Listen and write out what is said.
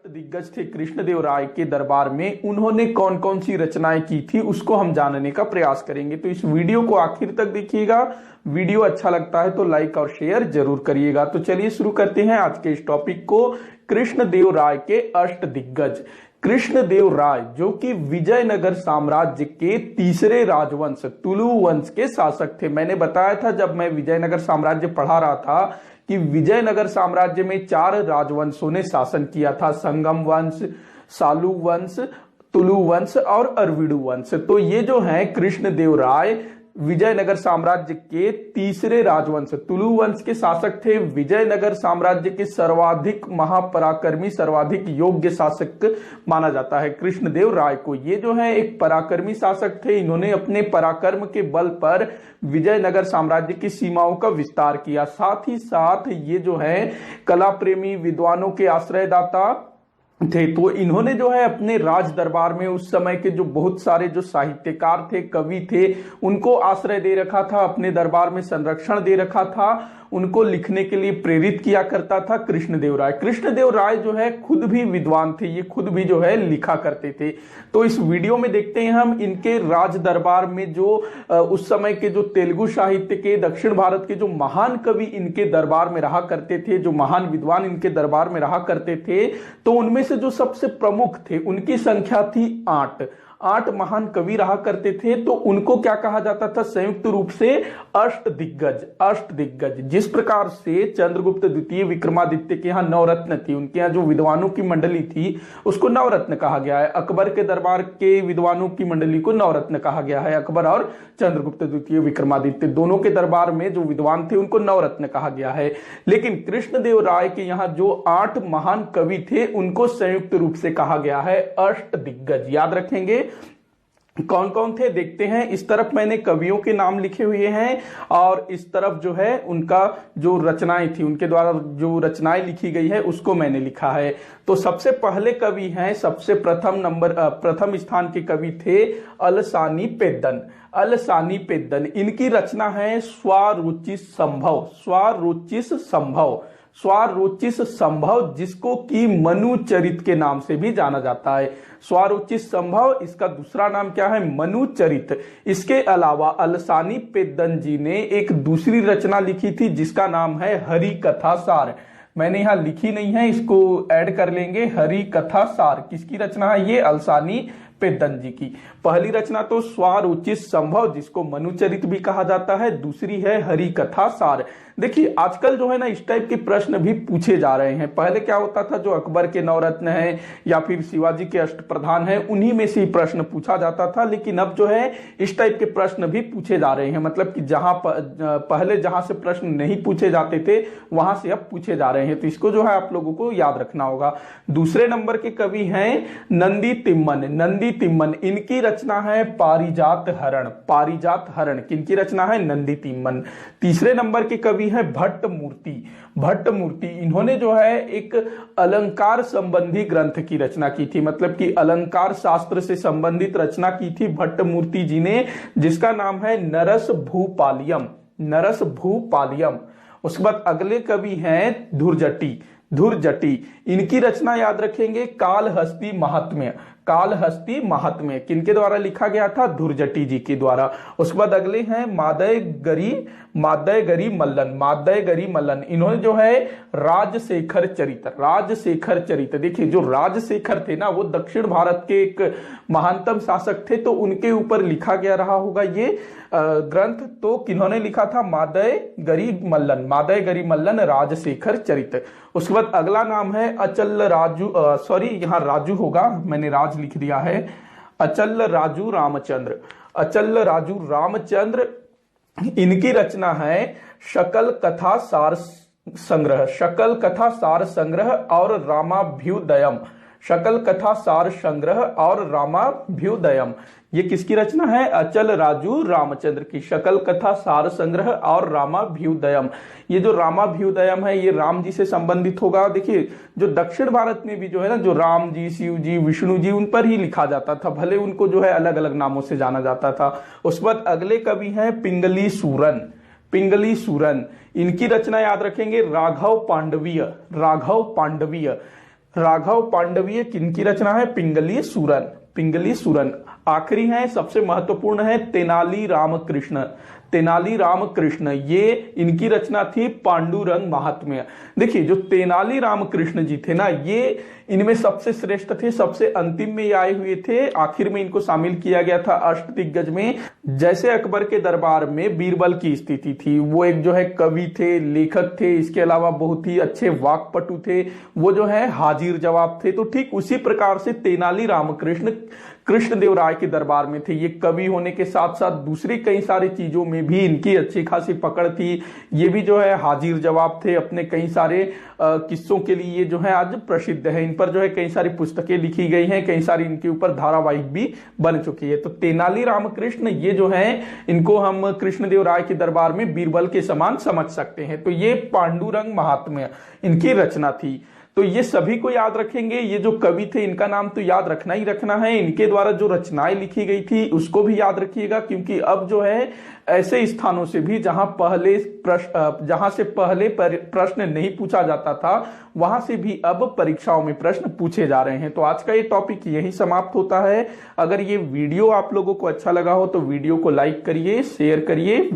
दिग्गज थे कृष्णदेव राय के दरबार में, उन्होंने कौन कौन सी रचनाएं की थी उसको हम जानने का प्रयास करेंगे। तो इस वीडियो को आखिर तक देखिएगा। वीडियो अच्छा लगता है तो लाइक और शेयर जरूर करिएगा। तो चलिए शुरू करते हैं आज के इस टॉपिक को। कृष्णदेव राय के अष्ट दिग्गज। कृष्णदेव राय जो कि विजयनगर साम्राज्य के तीसरे राजवंश तुलु वंश के शासक थे। मैंने बताया था जब मैं विजयनगर साम्राज्य पढ़ा रहा था कि विजयनगर साम्राज्य में 4 राजवंशों ने शासन किया था, संगम वंश, सालू वंश, तुलु वंश और अरविडु वंश। तो ये जो है कृष्णदेव राय विजयनगर साम्राज्य के तीसरे राजवंश तुलु वंश के शासक थे। विजयनगर साम्राज्य के सर्वाधिक महापराक्रमी, सर्वाधिक योग्य शासक माना जाता है कृष्णदेव राय को। ये जो है एक पराक्रमी शासक थे। इन्होंने अपने पराक्रम के बल पर विजयनगर साम्राज्य की सीमाओं का विस्तार किया। साथ ही साथ ये जो है कला प्रेमी, विद्वानों के आश्रयदाता थे। तो इन्होंने जो है अपने राज दरबार में उस समय के जो बहुत सारे जो साहित्यकार थे, कवि थे, उनको आश्रय दे रखा था, अपने दरबार में संरक्षण दे रखा था, उनको लिखने के लिए प्रेरित किया करता था कृष्णदेव राय। कृष्णदेव राय जो है खुद भी विद्वान थे, ये खुद भी जो है लिखा करते थे। तो इस वीडियो में देखते हैं हम इनके राज दरबार में जो उस समय के जो तेलुगु साहित्य के, दक्षिण भारत के जो महान कवि इनके दरबार में रहा करते थे, जो महान विद्वान इनके दरबार में रहा करते थे, तो उनमें से जो सबसे प्रमुख थे उनकी संख्या थी 8 महान कवि रहा करते थे। तो उनको क्या कहा जाता था? संयुक्त रूप से अष्ट दिग्गज। जिस प्रकार से चंद्रगुप्त द्वितीय विक्रमादित्य के यहाँ नवरत्न थी, उनके यहाँ जो विद्वानों की मंडली थी उसको नवरत्न कहा गया है। अकबर के दरबार के विद्वानों की मंडली को नवरत्न कहा गया है। अकबर और चंद्रगुप्त द्वितीय विक्रमादित्य दोनों के दरबार में जो विद्वान थे उनको नवरत्न कहा गया है। लेकिन कृष्णदेव राय के यहाँ जो 8 महान कवि थे उनको संयुक्त रूप से कहा गया है अष्ट दिग्गज। याद रखेंगे कौन कौन थे, देखते हैं। इस तरफ मैंने कवियों के नाम लिखे हुए हैं और इस तरफ जो है उनका जो रचनाएं थी, उनके द्वारा जो रचनाएं लिखी गई है उसको मैंने लिखा है। तो सबसे पहले कवि हैं, सबसे प्रथम स्थान के कवि थे अलसानी पेद्दन। इनकी रचना है स्वारोचिस संभव, जिसको कि मनुचरित के नाम से भी जाना जाता है। स्वारोचिस संभव, इसका दूसरा नाम क्या है? मनुचरित। इसके अलावा अलसानी पेद्दन जी ने एक दूसरी रचना लिखी थी जिसका नाम है हरि कथा सार। मैंने यहां लिखी नहीं है, इसको ऐड कर लेंगे। हरि कथा सार किसकी रचना है? ये अलसानी पेद्दन जी की। पहली रचना तो स्वारोचिस संभव, जिसको मनुचरित भी कहा जाता है, दूसरी है हरि कथा सार। देखिए आजकल जो है ना इस टाइप के प्रश्न भी पूछे जा रहे हैं। पहले क्या होता था, जो अकबर के नवरत्न है या फिर शिवाजी के अष्टप्रधान है उन्हीं में से ही प्रश्न पूछा जाता था। लेकिन अब जो है इस टाइप के प्रश्न भी पूछे जा रहे हैं, मतलब कि पहले जहां से प्रश्न नहीं पूछे जाते थे वहां से अब पूछे जा रहे हैं। तो इसको जो है आप लोगों को याद रखना होगा। दूसरे नंबर के कवि हैं नंदी तिम्मन। इनकी रचना है पारिजात हरण। किनकी रचना है? नंदी तिम्मन। तीसरे नंबर के कवि है भट्ट मूर्ति। इन्होंने जो है एक अलंकार संबंधी ग्रंथ की रचना की थी, मतलब कि अलंकार शास्त्र से संबंधित रचना की थी भट्ट मूर्ति जी ने, जिसका नाम है नरस भूपालियम। उसके बाद अगले कवि हैं धुरजटी। इनकी रचना याद रखेंगे कालहस्ती महात्म्य। किनके द्वारा लिखा गया था? धुरजटी जी के द्वारा। उसके बाद अगले हैं मादयगरी मल्लन। इन्होंने जो है राजशेखर चरित। देखिए जो राजशेखर थे ना वो दक्षिण भारत के एक महानतम शासक थे, तो उनके ऊपर लिखा गया रहा होगा ये ग्रंथ। तो किन्होंने लिखा था? मादयगरी मल्लन राजशेखर चरित। उसके बाद अगला नाम है अचल राजू, यहाँ राजू होगा, मैंने राज लिख दिया है। अचल राजू रामचंद्र। इनकी रचना है शकल कथा सार संग्रह और रामाभ्युदयम। ये किसकी रचना है? अचल राजू रामचंद्र की शकल कथा सार संग्रह और रामाभ्युदयम। ये जो रामाभ्युदयम है ये राम जी से संबंधित होगा। देखिए जो दक्षिण भारत में भी जो है ना, जो राम जी, शिव जी, विष्णु जी, उन पर ही लिखा जाता था, भले उनको जो है अलग अलग नामों से जाना जाता था। उस बाद अगले कवि हैं पिंगली सूरन। इनकी रचना याद रखेंगे राघव पांडवीय। राघव पांडवीय किनकी रचना है? पिंगली सूरन। पिंगली सूरन। आखिरी है, सबसे महत्वपूर्ण है, तेनाली रामकृष्ण। तेनाली रामकृष्ण, ये इनकी रचना थी पांडुरंग महात्म्य। देखिए जो तेनाली रामकृष्ण जी थे ना, ये इनमें सबसे श्रेष्ठ थे, सबसे अंतिम में ये आए हुए थे। आखिर में इनको शामिल किया गया था अष्टदिग्गज में। जैसे अकबर के दरबार में बीरबल की स्थिति थी, वो एक जो है कवि थे, लेखक थे, इसके अलावा बहुत ही अच्छे वाक्पटु थे, वो जो है हाजिर जवाब थे। तो ठीक उसी प्रकार से तेनाली रामकृष्ण कृष्णदेवराय के दरबार में थे। ये कवि होने के साथ साथ दूसरी कई सारी चीजों में भी इनकी अच्छी खासी पकड़ थी। ये भी जो है हाजिर जवाब थे। अपने कई सारे किस्सों के लिए ये जो है आज प्रसिद्ध है। इन पर जो है कई सारी पुस्तकें लिखी गई हैं, कई सारी इनके ऊपर धारावाहिक भी बन चुकी है। तो तेनाली रामकृष्ण ये जो है, इनको हम कृष्णदेवराय के दरबार में बीरबल के समान समझ सकते हैं। तो ये पांडुरंग महात्म्य इनकी रचना थी। तो ये सभी को याद रखेंगे। ये जो कवि थे इनका नाम तो याद रखना ही रखना है। इनके द्वारा जो रचनाएं लिखी गई थी उसको भी याद रखिएगा, क्योंकि अब जो है ऐसे स्थानों से भी जहां से पहले प्रश्न नहीं पूछा जाता था, वहां से भी अब परीक्षाओं में प्रश्न पूछे जा रहे हैं। तो आज का ये टॉपिक यही समाप्त होता है। अगर ये वीडियो आप लोगों को अच्छा लगा हो तो वीडियो को लाइक करिए, शेयर करिए।